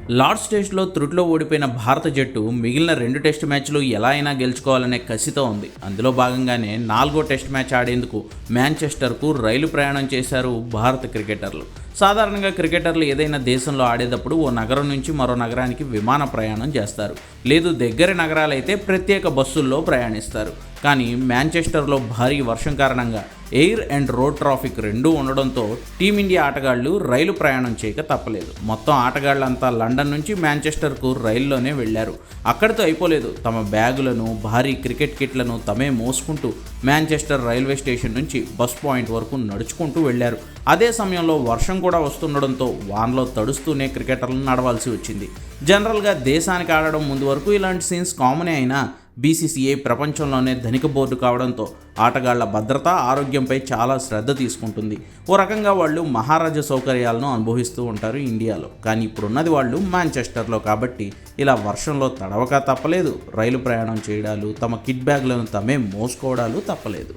Lord's టెస్ట్లో త్రుటిలో ఓడిపోయిన భారత జట్టు మిగిలిన 2 టెస్ట్ మ్యాచ్లు ఎలా అయినా గెలుచుకోవాలనే కసితో ఉంది. అందులో భాగంగానే 4వ టెస్ట్ మ్యాచ్ ఆడేందుకు మాంచెస్టర్కు రైలు ప్రయాణం చేశారు భారత క్రికెటర్లు. సాధారణంగా క్రికెటర్లు ఏదైనా దేశంలో ఆడేటప్పుడు ఓ నగరం నుంచి మరో నగరానికి విమాన ప్రయాణం చేస్తారు, లేదు దగ్గరి నగరాలైతే ప్రత్యేక బస్సుల్లో ప్రయాణిస్తారు. కానీ మాంచెస్టర్లో భారీ వర్షం కారణంగా ఎయిర్ అండ్ రోడ్ ట్రాఫిక్ రెండూ ఉండడంతో టీమిండియా ఆటగాళ్లు రైలు ప్రయాణం చేయక తప్పలేదు. మొత్తం ఆటగాళ్లంతా లండన్ నుంచి మాంచెస్టర్కు రైల్లోనే వెళ్లారు. అక్కడితో అయిపోలేదు, తమ బ్యాగులను, భారీ క్రికెట్ కిట్లను తమే మోసుకుంటూ మాంచెస్టర్ రైల్వే స్టేషన్ నుంచి బస్ పాయింట్ వరకు నడుచుకుంటూ వెళ్లారు. అదే సమయంలో వర్షం కూడా వస్తుండడంతో వాన్లో తడుస్తూనే క్రికెటర్లు నడవాల్సి వచ్చింది. జనరల్గా దేశానికి ఆడడం ముందు వరకు ఇలాంటి సీన్స్ కామనే అయినా బీసీసీఐ ప్రపంచంలోనే ధనిక బోర్డు కావడంతో ఆటగాళ్ల భద్రత, ఆరోగ్యంపై చాలా శ్రద్ధ తీసుకుంటుంది. ఓ రకంగా వాళ్ళు మహారాజా సౌకర్యాలను అనుభవిస్తూ ఉంటారు ఇండియాలో. కానీ ఇప్పుడున్నది వాళ్ళు మాంచెస్టర్లో కాబట్టి ఇలా వర్షంలో తడవక తప్పలేదు, రైలు ప్రయాణం చేయడాలు, తమ కిట్ బ్యాగ్లను తమే మోసుకోవడాలు తప్పలేదు.